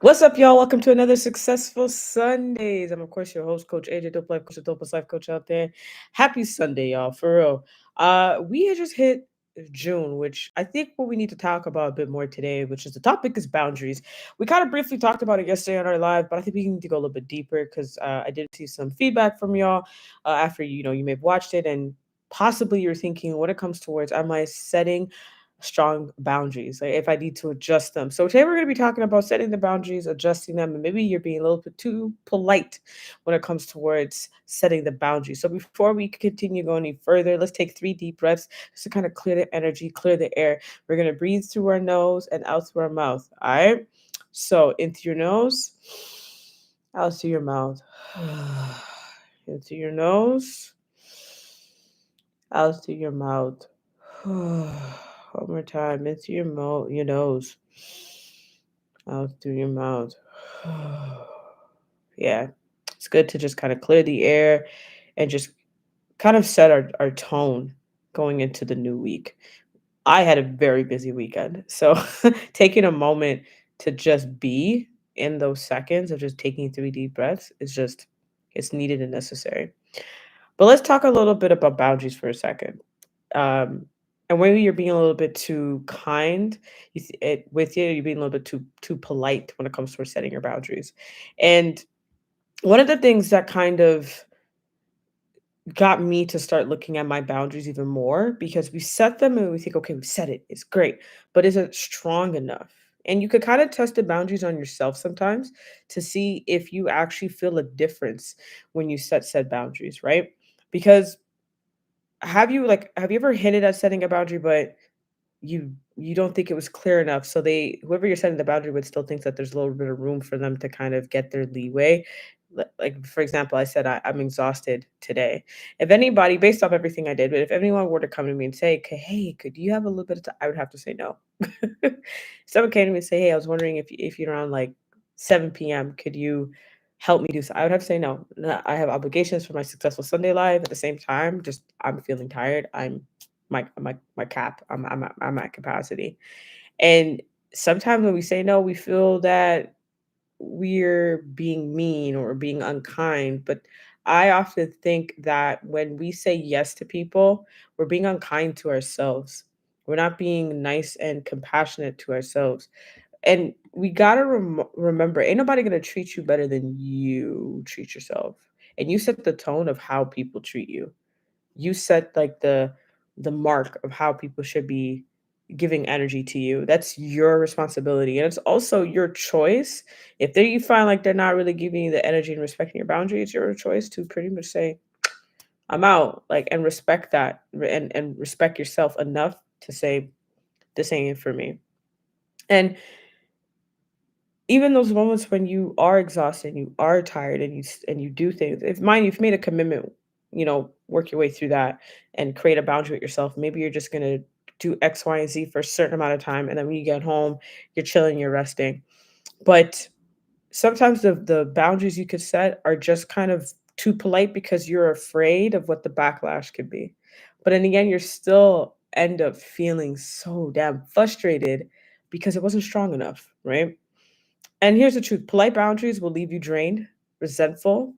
What's up, y'all? Welcome to another successful Sundays. I'm of course your host, Coach AJ, Dope Life Coach, the dopest life coach out there. Happy Sunday, y'all, for real. We had just hit June, which I think what we need to talk about a bit more today, which is the topic is boundaries. We kind of briefly talked about it yesterday on our live, but I think we need to go a little bit deeper because I did see some feedback from y'all after you may have watched it, and possibly you're thinking when it comes towards am I setting strong boundaries, like if I need to adjust them. So today we're going to be talking about setting the boundaries, adjusting them, and maybe you're being a little bit too polite when it comes towards setting the boundaries. So before we continue going any further, let's take 3 deep breaths just to kind of clear the energy, clear the air. We're going to breathe through our nose and out through our mouth. All right. So in through your nose, out through your mouth. In through your nose, out through your mouth. One more time. In through your nose, out through your mouth. Yeah, it's good to just kind of clear the air and just kind of set our tone going into the new week. I had a very busy weekend. So taking a moment to just be in those seconds of just taking 3 deep breaths is just it's needed and necessary. But let's talk a little bit about boundaries for a second. Um, and maybe you're being a little bit too kind with you. You're being a little bit too polite when it comes to setting your boundaries. And one of the things that kind of got me to start looking at my boundaries even more because we set them and we think, okay, we set it, it's great, but is it strong enough? And you could kind of test the boundaries on yourself sometimes to see if you actually feel a difference when you set said boundaries, right? Because have you ever hinted at setting a boundary, but you don't think it was clear enough, so they whoever you're setting the boundary with still thinks that there's a little bit of room for them to kind of get their leeway. Like, for example, I said I'm exhausted today. If anybody, based off everything I did, but if anyone were to come to me and say, "Hey, could you have a little bit of time?" I would have to say no. Someone came to me and say, "Hey, I was wondering if you're around like 7 p.m. Could you help me do so?" I would have to say no. No, I have obligations for my successful Sunday live. At the same time, just I'm feeling tired. I'm my cap. I'm at capacity. And sometimes when we say no, we feel that we're being mean or being unkind. But I often think that when we say yes to people, we're being unkind to ourselves. We're not being nice and compassionate to ourselves. And we gotta remember, ain't nobody gonna treat you better than you treat yourself. And you set the tone of how people treat you. You set like the mark of how people should be giving energy to you. That's your responsibility. And it's also your choice. If they you find like they're not really giving you the energy and respecting your boundaries, it's your choice to pretty much say, I'm out. Like and respect that and respect yourself enough to say this ain't it for me. And even those moments when you are exhausted, you are tired, and and you do things. If mind you've made a commitment, work your way through that and create a boundary with yourself. Maybe you're just gonna do X, Y, and Z for a certain amount of time, and then when you get home, you're chilling, you're resting. But sometimes the boundaries you could set are just kind of too polite because you're afraid of what the backlash could be. But in the end, you're still end up feeling so damn frustrated because it wasn't strong enough, right? And here's the truth, polite boundaries will leave you drained, resentful,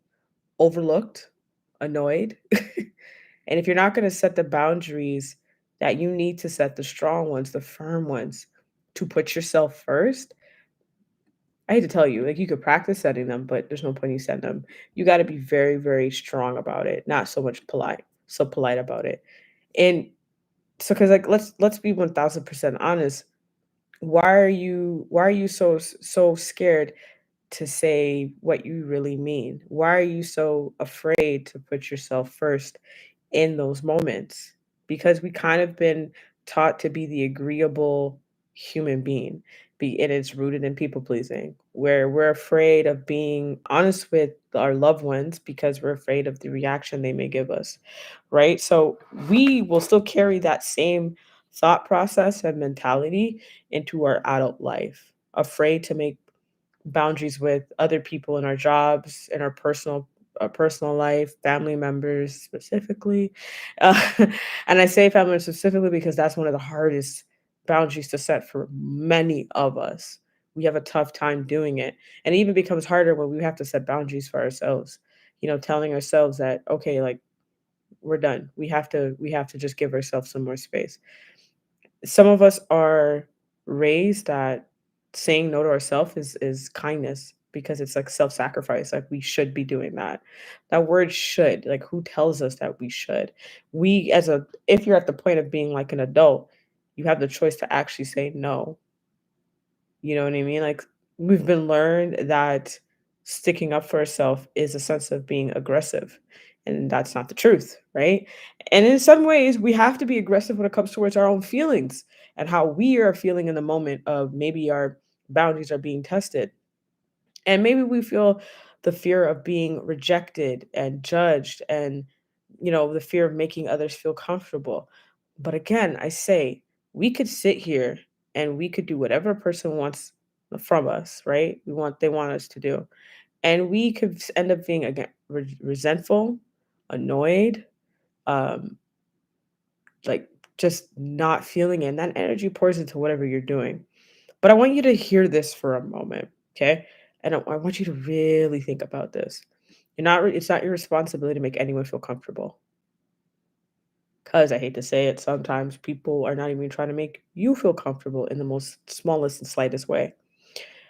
overlooked, annoyed. And if you're not going to set the boundaries that you need to set, the strong ones, the firm ones, to put yourself first, I hate to tell you, like you could practice setting them, but there's no point in setting them. You got to be very, very strong about it, not so much polite, so polite about it. And so, because like let's be 1,000% honest. Why are you so scared to say what you really mean? Why are you so afraid to put yourself first in those moments? Because we kind of been taught to be the agreeable human being, and it's rooted in people pleasing, where we're afraid of being honest with our loved ones because we're afraid of the reaction they may give us, right? So we will still carry that same thought process and mentality into our adult life, afraid to make boundaries with other people in our jobs, in our personal life, family members specifically. Uh, and I say family members specifically because that's one of the hardest boundaries to set for many of us. we have a tough time doing it. And it even becomes harder when we have to set boundaries for ourselves. Telling ourselves that, okay, like we're done. We have to just give ourselves some more space. Some of us are raised that saying no to ourselves is kindness because it's like self-sacrifice. Like we should be doing that. That word should, like who tells us that we should? We as a If you're at the point of being like an adult, you have the choice to actually say no. You know what I mean? Like we've been learned that sticking up for ourselves is a sense of being aggressive. And that's not the truth, right? And in some ways, we have to be aggressive when it comes towards our own feelings and how we are feeling in the moment of maybe our boundaries are being tested. And maybe we feel the fear of being rejected and judged and, the fear of making others feel comfortable. But again, I say we could sit here and we could do whatever a person wants from us, right? They want us to do. And we could end up being again resentful, annoyed, um, like just not feeling it. And that energy pours into whatever you're doing. But I want you to hear this for a moment, okay? And I want you to really think about this. It's not your responsibility to make anyone feel comfortable. Because I hate to say it, sometimes people are not even trying to make you feel comfortable in the most smallest and slightest way,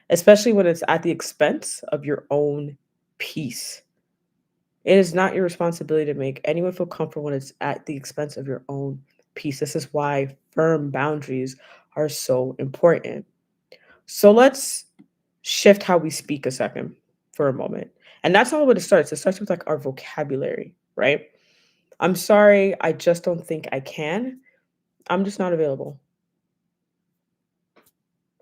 especially when it's at the expense of your own peace. It is not your responsibility to make anyone feel comfortable when it's at the expense of your own peace. This is why firm boundaries are so important. So let's shift how we speak a second for a moment. And that's not what it starts. It starts with like our vocabulary, right? I'm sorry, I just don't think I can. I'm just not available.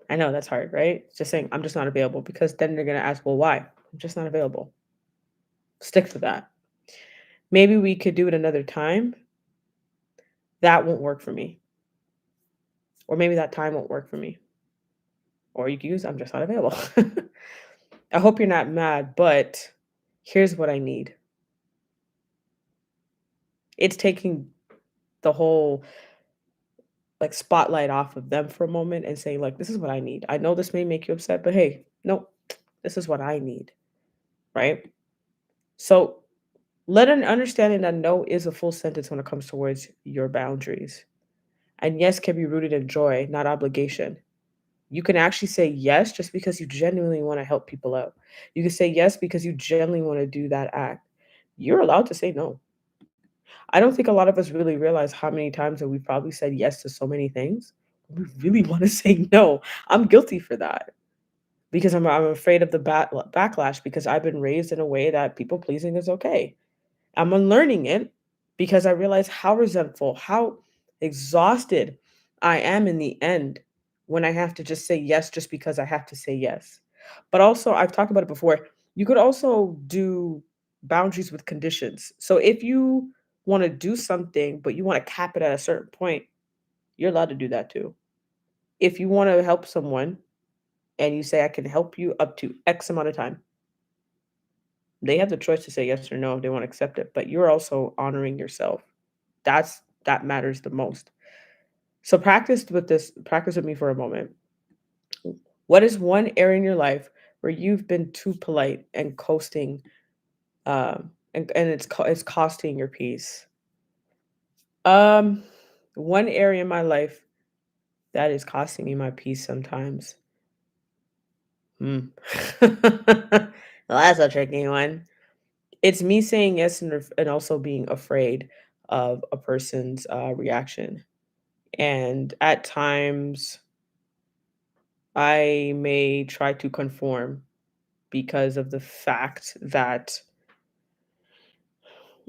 I know that's hard, right? Just saying I'm just not available because then they're gonna ask, well, why? I'm just not available. Stick to that. Maybe we could do it another time. That won't work for me. Or maybe that time won't work for me. Or you can use I'm just not available. I hope you're not mad, but here's what I need. It's taking the whole like spotlight off of them for a moment and saying, like, this is what I need. I know this may make you upset, but hey, no, this is what I need. Right. So let an understanding that no is a full sentence when it comes towards your boundaries. And yes can be rooted in joy, not obligation. You can actually say yes just because you genuinely want to help people out. You can say yes because you genuinely want to do that act. You're allowed to say no. I don't think a lot of us really realize how many times that we've probably said yes to so many things. We really want to say no. I'm guilty for that because I'm afraid of the backlash because I've been raised in a way that people pleasing is okay. I'm unlearning it because I realize how resentful, how exhausted I am in the end when I have to just say yes just because I have to say yes. But also, I've talked about it before. You could also do boundaries with conditions. So if you want to do something, but you want to cap it at a certain point, you're allowed to do that too. If you want to help someone and you say, I can help you up to X amount of time, they have the choice to say yes or no if they want to accept it, but you're also honoring yourself. That matters the most. So practice with me for a moment. What is one area in your life where you've been too polite and coasting, and it's costing your peace? Um, One area in my life that is costing me my peace sometimes. Hmm. Well, that's a tricky one. It's me saying yes and also being afraid of a person's reaction. And at times, I may try to conform because of the fact that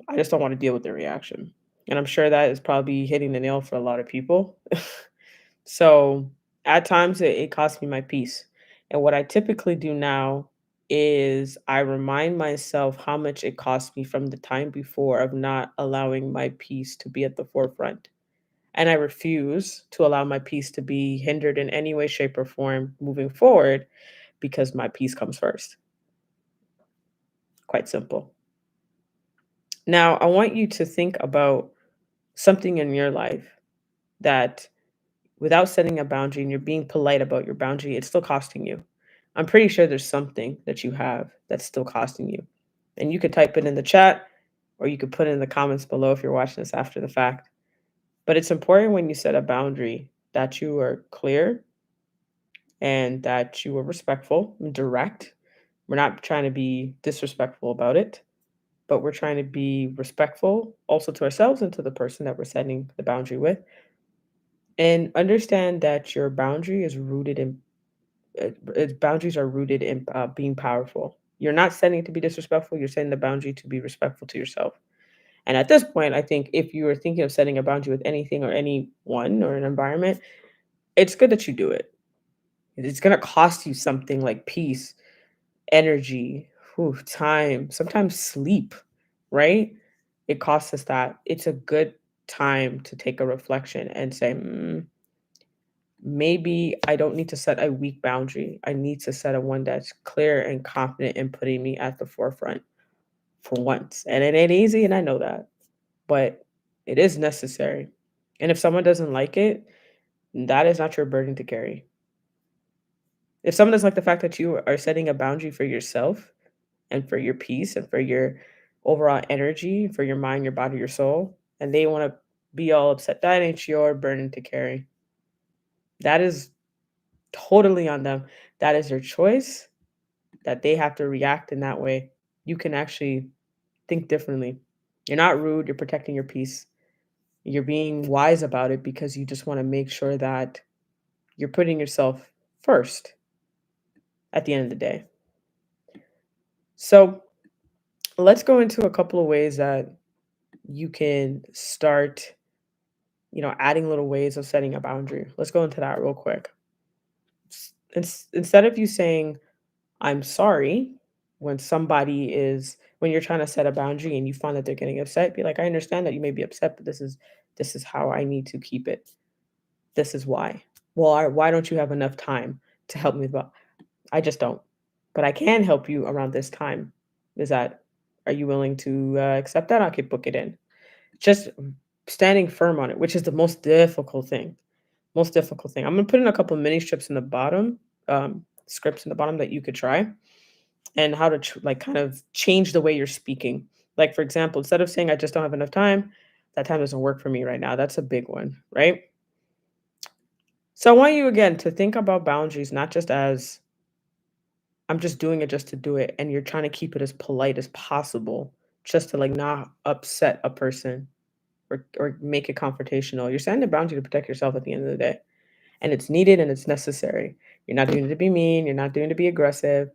I just don't want to deal with their reaction. And I'm sure that is probably hitting the nail for a lot of people. So at times it costs me my peace. And what I typically do now is I remind myself how much it cost me from the time before of not allowing my peace to be at the forefront. And I refuse to allow my peace to be hindered in any way, shape, or form moving forward because my peace comes first. Quite simple. Now, I want you to think about something in your life that without setting a boundary and you're being polite about your boundary, it's still costing you. I'm pretty sure there's something that you have that's still costing you. And you could type it in the chat or you could put it in the comments below if you're watching this after the fact. But it's important when you set a boundary that you are clear and that you are respectful and direct. We're not trying to be disrespectful about it, but we're trying to be respectful also to ourselves and to the person that we're setting the boundary with. And understand that your boundary is rooted in its boundaries are rooted in being powerful. You're not setting it to be disrespectful. You're setting the boundary to be respectful to yourself. And at this point, I think if you are thinking of setting a boundary with anything or anyone or an environment, it's good that you do it. It's going to cost you something like peace, energy, time, sometimes sleep, right? It costs us that. It's a good time to take a reflection and say, maybe I don't need to set a weak boundary. I need to set a one that's clear and confident in putting me at the forefront for once. And it ain't easy, and I know that, but it is necessary. And if someone doesn't like it, that is not your burden to carry. If someone doesn't like the fact that you are setting a boundary for yourself and for your peace and for your overall energy, for your mind, your body, your soul, and they want to be all upset, that ain't your burden to carry. That is totally on them. That is their choice, that they have to react in that way. You can actually think differently. You're not rude, you're protecting your peace. You're being wise about it because you just want to make sure that you're putting yourself first at the end of the day. So, let's go into a couple of ways that you can start, adding little ways of setting a boundary. Let's go into that real quick. Instead of you saying, I'm sorry, when you're trying to set a boundary and you find that they're getting upset, be like, I understand that you may be upset, but this is how I need to keep it. This is why. Well, why don't you have enough time to help me? But I just don't. But I can help you around this time. Is that Are you willing to accept that? I could book it in. Just standing firm on it, which is the most difficult thing. Most difficult thing. I'm gonna put in a couple mini strips in the bottom, scripts in the bottom that you could try, and how to like kind of change the way you're speaking. Like for example, instead of saying I just don't have enough time, that time doesn't work for me right now. That's a big one, right? So I want you again to think about boundaries not just as I'm just doing it just to do it, and you're trying to keep it as polite as possible, just to like not upset a person or make it confrontational. You're setting a boundary to protect yourself at the end of the day. And it's needed and it's necessary. You're not doing it to be mean, you're not doing it to be aggressive.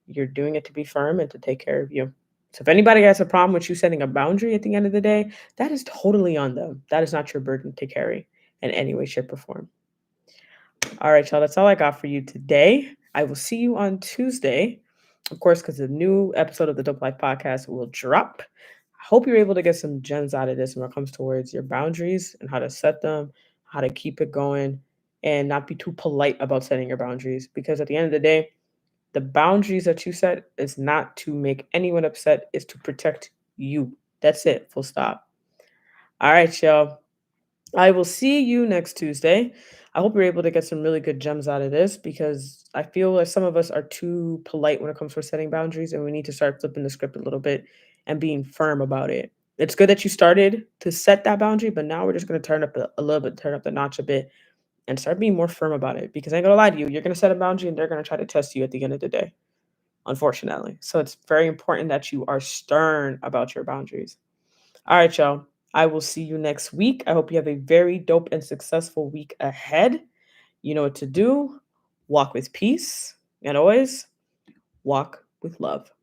You're doing it to be firm and to take care of you. So if anybody has a problem with you setting a boundary at the end of the day, that is totally on them. That is not your burden to carry in any way, shape, or form. All right, y'all. That's all I got for you today. I will see you on Tuesday, of course, because the new episode of the Dope Life podcast will drop. I hope you're able to get some gems out of this when it comes towards your boundaries and how to set them, how to keep it going, and not be too polite about setting your boundaries. Because at the end of the day, the boundaries that you set is not to make anyone upset, it's to protect you. That's it. Full stop. All right, y'all. I will see you next Tuesday. I hope you're able to get some really good gems out of this because I feel like some of us are too polite when it comes to setting boundaries, and we need to start flipping the script a little bit and being firm about it. It's good that you started to set that boundary, but now we're just going to turn up a little bit, turn up the notch a bit, and start being more firm about it. Because I ain't gonna lie to you, you're going to set a boundary, and they're going to try to test you at the end of the day, unfortunately. So it's very important that you are stern about your boundaries. All right, y'all. I will see you next week. I hope you have a very dope and successful week ahead. You know what to do. Walk with peace and always walk with love.